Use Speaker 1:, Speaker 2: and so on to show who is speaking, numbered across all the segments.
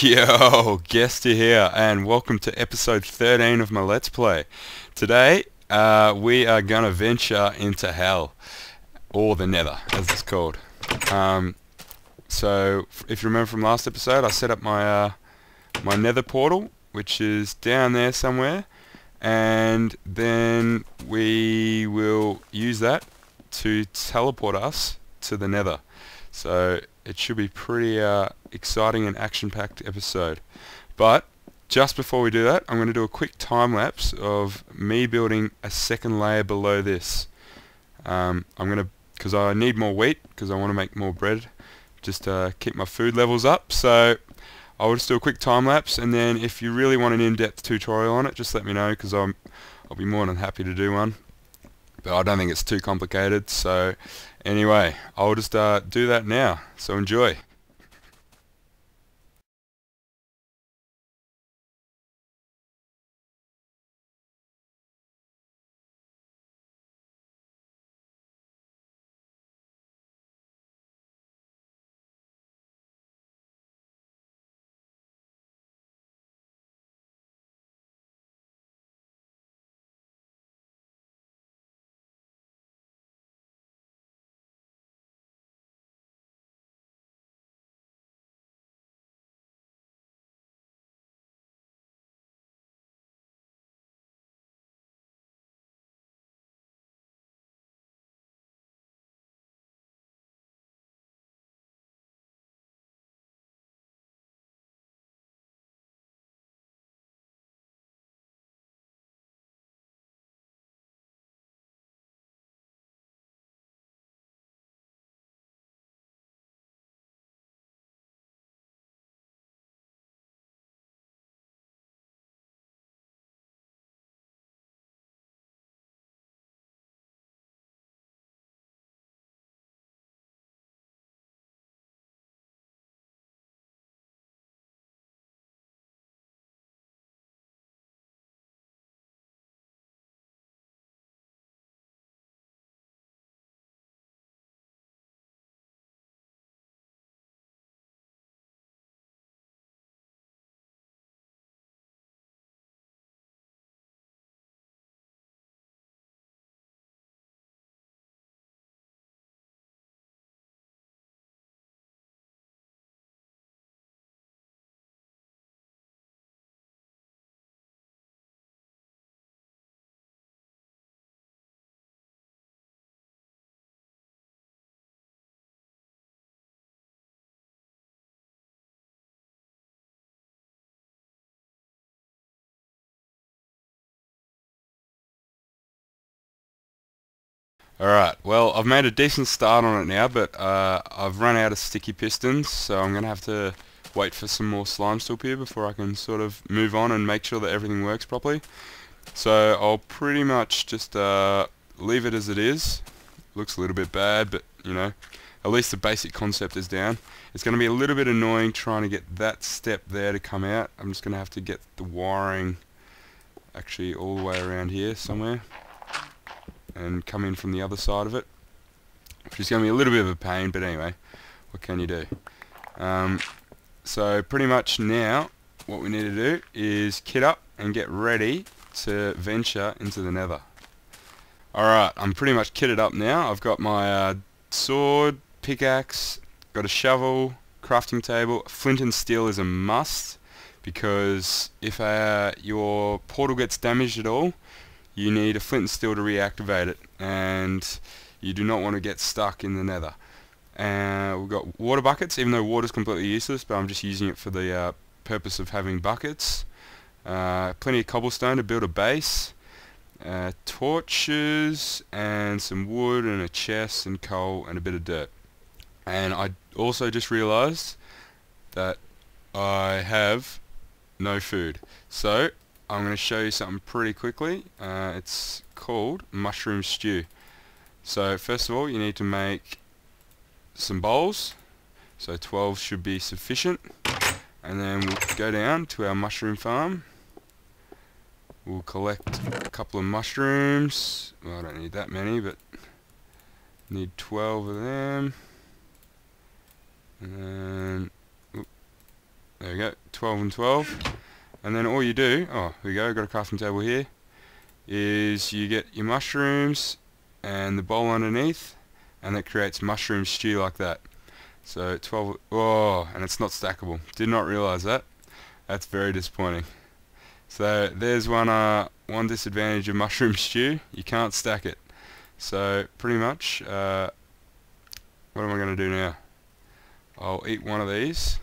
Speaker 1: Yo, Guesty here, and welcome to episode 13 of my Let's Play. Today, we are gonna venture into hell, or the Nether, as it's called. So, if you remember from last episode, I set up my Nether portal, which is down there somewhere, and then we will use that to teleport us to the Nether. So it should be pretty exciting and action-packed episode. But just before we do that, I'm going to do a quick time-lapse of me building a second layer below this. Because I need more wheat, because I want to make more bread, just to keep my food levels up. So I'll just do a quick time-lapse, and then if you really want an in-depth tutorial on it, just let me know, because I'll be more than happy to do one. But I don't think it's too complicated, so anyway, I'll just do that now, so enjoy. Alright, well, I've made a decent start on it now, but I've run out of sticky pistons, so I'm going to have to wait for some more slime to appear before I can sort of move on and make sure that everything works properly. So I'll pretty much just leave it as it is. Looks a little bit bad, but you know, at least the basic concept is down. It's going to be a little bit annoying trying to get that step there to come out. I'm just going to have to get the wiring actually all the way around here somewhere and come in from the other side of it, which is going to be a little bit of a pain, but anyway, what can you do? So pretty much now what we need to do is kit up and get ready to venture into the Nether. Alright, I'm pretty much kitted up now. I've got my sword, pickaxe, got a shovel, crafting table. Flint and steel is a must, because if your portal gets damaged at all, you need a flint and steel to reactivate it, and you do not want to get stuck in the Nether. We've got water buckets, even though water's completely useless, but I'm just using it for the purpose of having buckets. Plenty of cobblestone to build a base, torches, and some wood, and a chest, and coal, and a bit of dirt. And I also just realised that I have no food. So I'm going to show you something pretty quickly. It's called mushroom stew. So first of all, you need to make some bowls. So 12 should be sufficient. And then we'll go down to our mushroom farm. We'll collect a couple of mushrooms. Well, I don't need that many, but need 12 of them. And then, there we go, 12 and 12, and then all you do, oh, here we go, got a crafting table here, is you get your mushrooms and the bowl underneath, and that creates mushroom stew like that. So 12, oh, and it's not stackable. Did not realize that. That's very disappointing. So there's one disadvantage of mushroom stew. You can't stack it. So pretty much, what am I going to do now? I'll eat one of these.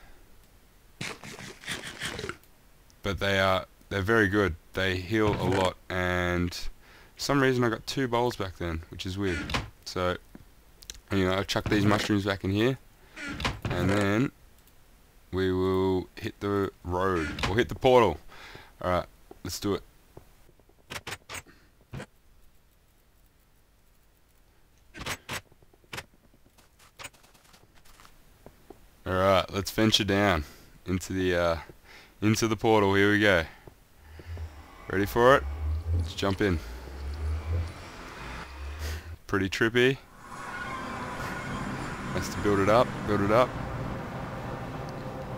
Speaker 1: But they're very good. They heal a lot, and for some reason I got 2 bowls back then, which is weird. So, you know, I'll chuck these mushrooms back in here, and then we will hit the road, or hit the portal. Alright, let's do it. Alright, let's venture down into the portal. Here we go. Ready for it? Let's jump in. Pretty trippy. Has to build it up, build it up.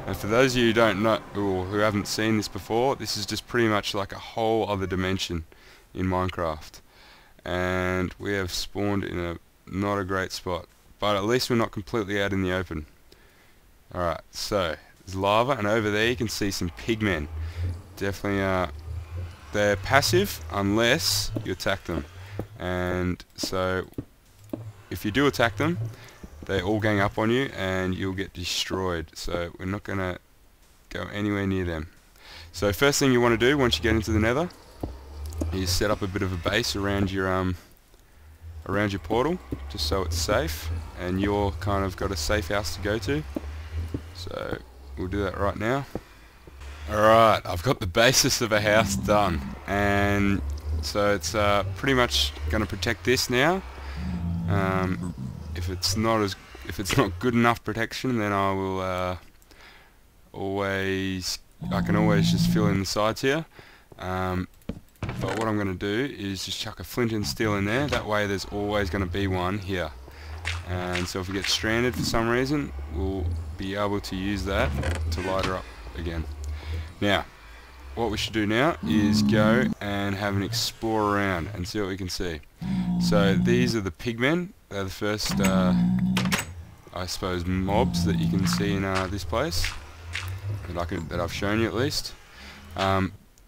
Speaker 1: And for those of you who don't know, or who haven't seen this before, this is just pretty much like a whole other dimension in Minecraft. And we have spawned in a not a great spot, but at least we're not completely out in the open. Alright, so there's lava, and over there you can see some pigmen. Definitely, they're passive unless you attack them. And so, if you do attack them, they all gang up on you and you'll get destroyed. So we're not going to go anywhere near them. So first thing you want to do once you get into the Nether is set up a bit of a base around your portal, just so it's safe, and you're kind of got a safe house to go to. So we'll do that right now. Alright, I've got the basis of a house done, and so it's pretty much going to protect this now. If it's not good enough protection, then I will I can always just fill in the sides here. But what I'm going to do is just chuck a flint and steel in there. That way there's always going to be one here. And so if we get stranded for some reason, we'll be able to use that to light her up again. Now, what we should do now is go and have an explore around and see what we can see. So these are the pigmen. They're the first, I suppose, mobs that you can see in this place that I've shown you at least.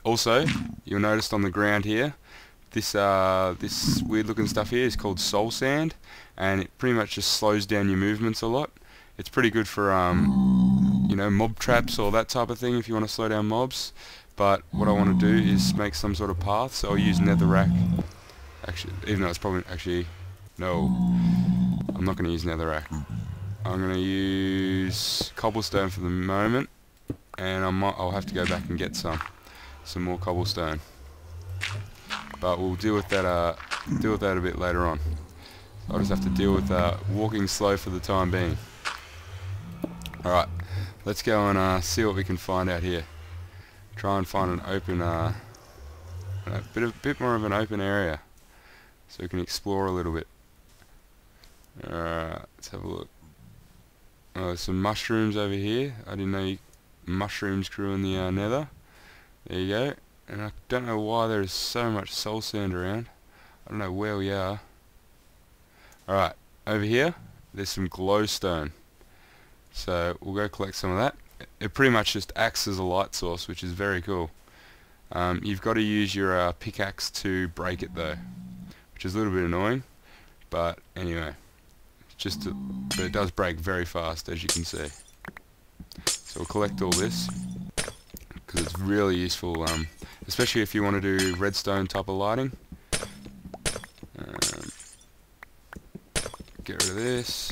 Speaker 1: Also, you'll notice on the ground here, this weird looking stuff here is called soul sand, and it pretty much just slows down your movements a lot. It's pretty good for you know, mob traps or that type of thing if you want to slow down mobs. But what I want to do is make some sort of path, so I'll use netherrack. Actually, even though it's probably no, I'm not going to use netherrack. I'm going to use cobblestone for the moment, and I'll have to go back and get some more cobblestone. But we'll deal with that a bit later on. I'll just have to deal with walking slow for the time being. Alright, let's go and see what we can find out here. Try and find an open, a bit more of an open area, so we can explore a little bit. Let's have a look. Oh, there's some mushrooms over here. I didn't know mushrooms grew in the Nether. There you go. And I don't know why there is so much soul sand around. I don't know where we are. Alright, over here there's some glowstone. So we'll go collect some of that. It pretty much just acts as a light source, which is very cool. You've got to use your pickaxe to break it though, which is a little bit annoying. But anyway, but it does break very fast, as you can see. So we'll collect all this because it's really useful, especially if you want to do redstone type of lighting. Get rid of this.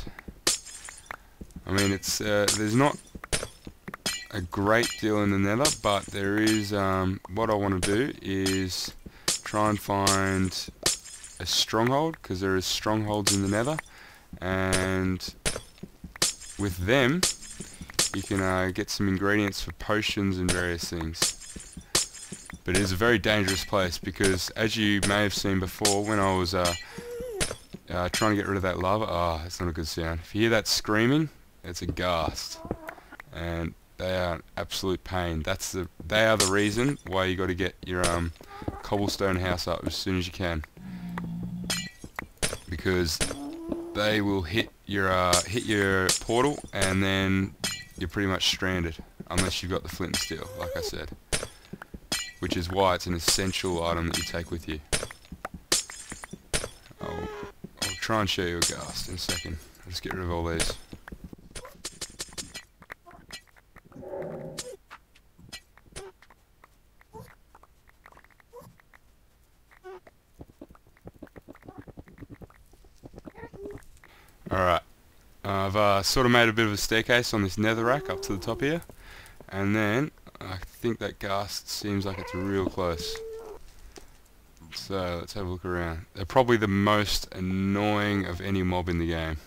Speaker 1: I mean, it's there's not a great deal in the Nether, but there is. What I want to do is try and find a stronghold, because there is strongholds in the Nether, and with them you can get some ingredients for potions and various things. But it is a very dangerous place because, as you may have seen before, when I was trying to get rid of that lava, it's not a good sound. If you hear that screaming, it's a ghast, and they are an absolute pain. They are the reason why you got to get your cobblestone house up as soon as you can, because they will hit your portal and then you're pretty much stranded unless you've got the flint and steel, like I said, which is why it's an essential item that you take with you. I'll try and show you a ghast in a second. I'll just get rid of all these. Alright, I've sort of made a bit of a staircase on this netherrack up to the top here, and then I think that ghast seems like it's real close. So let's have a look around. They're probably the most annoying of any mob in the game,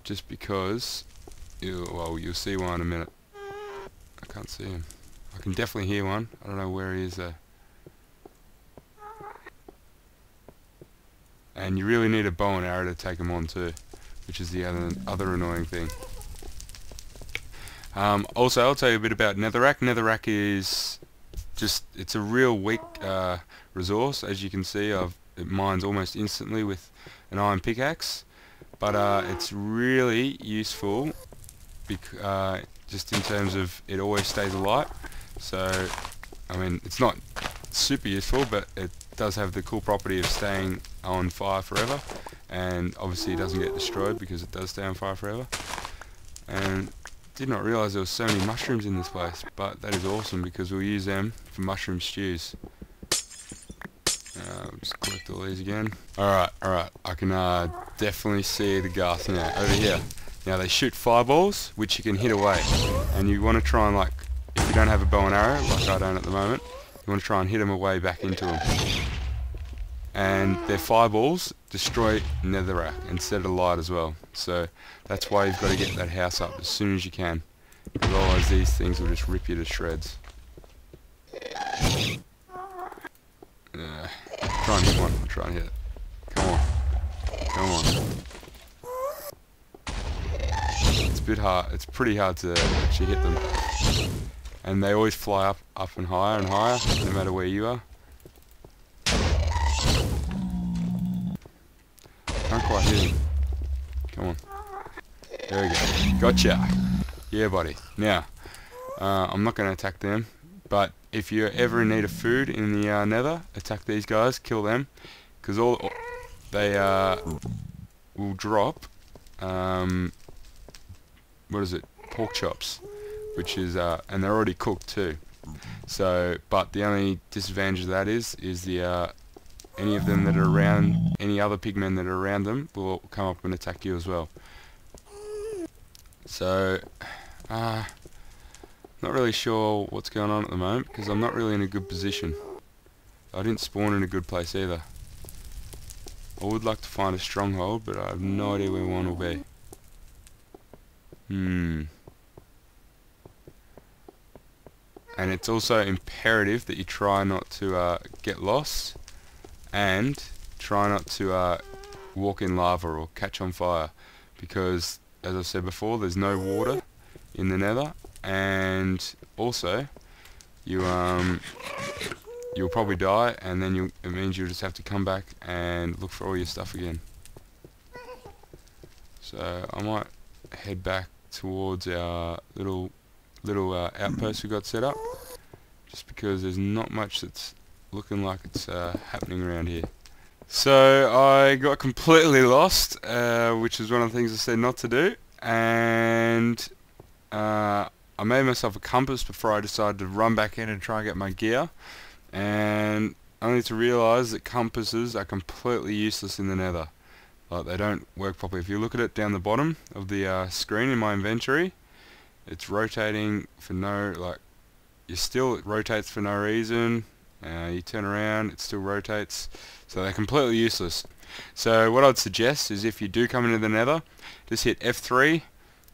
Speaker 1: just because you'll see one in a minute. I can't see him. I can definitely hear one. I don't know where he is though. And you really need a bow and arrow to take them on too, which is the other annoying thing. Also, I'll tell you a bit about netherrack. Netherrack is it's a real weak resource. As you can see, it mines almost instantly with an iron pickaxe, but it's really useful just in terms of it always stays alight. So, I mean, it's not super useful, but it does have the cool property of staying on fire forever, and obviously it doesn't get destroyed because it does stay on fire forever. And did not realise there was so many mushrooms in this place, but that is awesome because we'll use them for mushroom stews. We'll just collect all these again. Alright, I can definitely see the ghast now, over here. Now they shoot fireballs, which you can hit away, and you want to try and, like, if you don't have a bow and arrow, like I don't at the moment, you want to try and hit them away back into them. And their fireballs destroy netherrack and set it alight as well. So that's why you've got to get that house up as soon as you can, because otherwise these things will just rip you to shreds. Try and hit one. Try and hit it. Come on. Come on. It's a bit hard. It's pretty hard to actually hit them. And they always fly up and higher, no matter where you are. Can't quite hit him. Come on. There we go. Gotcha. Yeah, buddy. Now, I'm not going to attack them, but if you're ever in need of food in the nether, attack these guys, kill them, because they will drop, what is it, pork chops, which is, and they're already cooked too. So, but the only disadvantage of that is the any of them that are around, any other pigmen that are around them will come up and attack you as well. So, not really sure what's going on at the moment because I'm not really in a good position. I didn't spawn in a good place either. I would like to find a stronghold, but I have no idea where one will be. And it's also imperative that you try not to get lost, and try not to walk in lava or catch on fire, because as I've said before, there's no water in the nether, and also you'll probably die, and then it means you'll just have to come back and look for all your stuff again. So I might head back towards our little outpost we got set up, just because there's not much that's looking like it's happening around here. So I got completely lost, which is one of the things I said not to do, and I made myself a compass before I decided to run back in and try and get my gear, and only to realise that compasses are completely useless in the nether. Like, they don't work properly. If you look at it down the bottom of the screen in my inventory, it's rotating for no, it rotates for no reason. You turn around, it still rotates, so they're completely useless. So what I'd suggest is, if you do come into the nether, just hit F3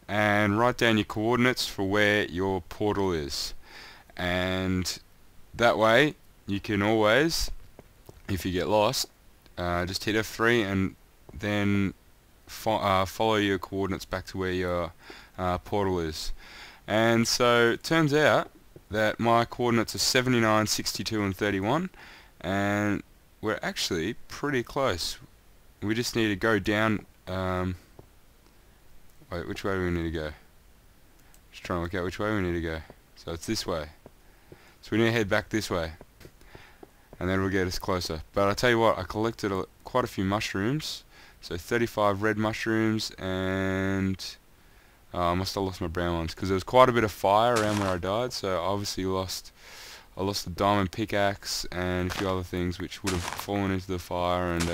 Speaker 1: and write down your coordinates for where your portal is, and that way you can always, if you get lost, just hit F3 and then follow your coordinates back to where your portal is. And so it turns out that my coordinates are 79, 62 and 31, and we're actually pretty close. We just need to go down. Wait, which way do we need to go? Just trying to work out which way we need to go. So it's this way. So we need to head back this way, and then we'll get us closer. But I tell you what, I collected quite a few mushrooms. So 35 red mushrooms, and I must have lost my brown ones because there was quite a bit of fire around where I died. So I obviously lost the diamond pickaxe and a few other things which would have fallen into the fire and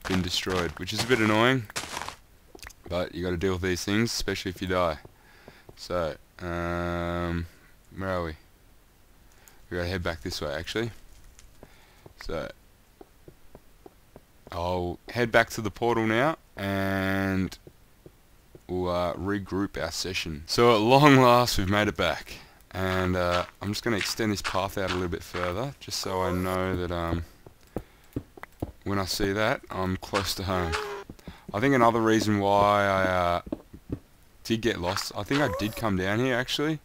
Speaker 1: been destroyed, which is a bit annoying. But you got to deal with these things, especially if you die. So where are we? We gotta head back this way actually. So I'll head back to the portal now and we'll regroup our session. So at long last we've made it back, and I'm just going to extend this path out a little bit further just so I know that when I see that I'm close to home. I think another reason why I did get lost, I think I did come down here actually,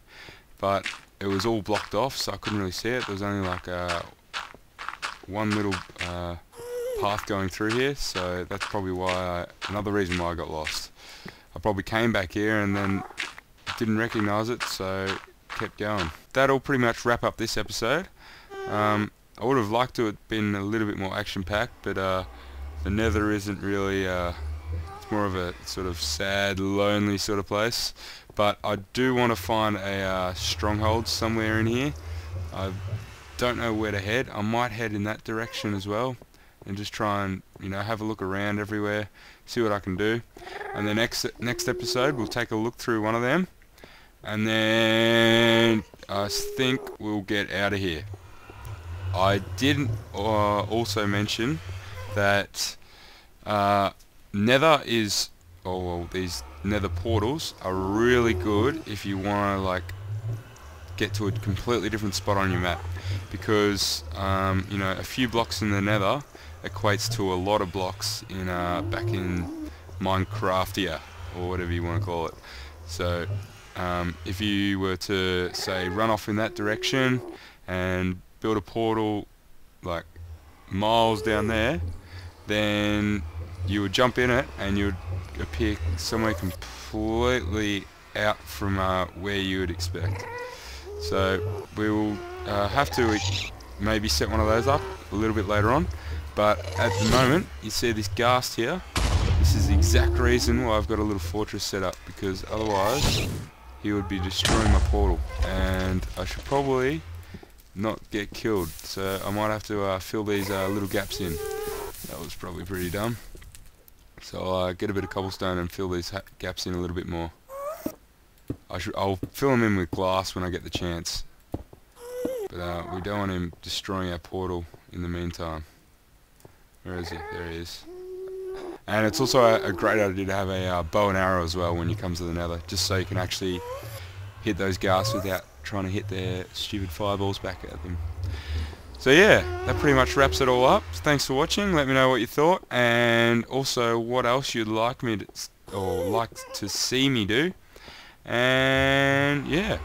Speaker 1: but it was all blocked off so I couldn't really see it. There was only like one little path going through here, so that's probably why another reason why I got lost. I probably came back here and then didn't recognize it, so kept going. That'll pretty much wrap up this episode. I would have liked to have been a little bit more action packed, but the Nether isn't really it's more of a sort of sad, lonely sort of place. But I do want to find a stronghold somewhere in here. I don't know where to head. I might head in that direction as well and just try and, you know, have a look around everywhere, see what I can do. And the next episode we'll take a look through one of them, and then I think we'll get out of here. I didn't also mention that Nether is, well, these Nether portals are really good if you want to like get to a completely different spot on your map, because you know, a few blocks in the Nether equates to a lot of blocks in back in Minecraftia, or whatever you want to call it. So if you were to say run off in that direction and build a portal like miles down there, then you would jump in it and you would appear somewhere completely out from where you would expect. So we will have to maybe set one of those up a little bit later on, but at the moment you see this ghast here. This is the exact reason why I've got a little fortress set up, because otherwise he would be destroying my portal and I should probably not get killed. So I might have to fill these little gaps in. That was probably pretty dumb. So I'll get a bit of cobblestone and fill these gaps in a little bit more. I'll fill them in with glass when I get the chance. But we don't want him destroying our portal in the meantime. Where is he? There he is. And it's also a great idea to have a bow and arrow as well when you come to the Nether, just so you can actually hit those ghasts without trying to hit their stupid fireballs back at them. So yeah, that pretty much wraps it all up. Thanks for watching. Let me know what you thought, and also what else you'd like me to, or like to see me do. And yeah,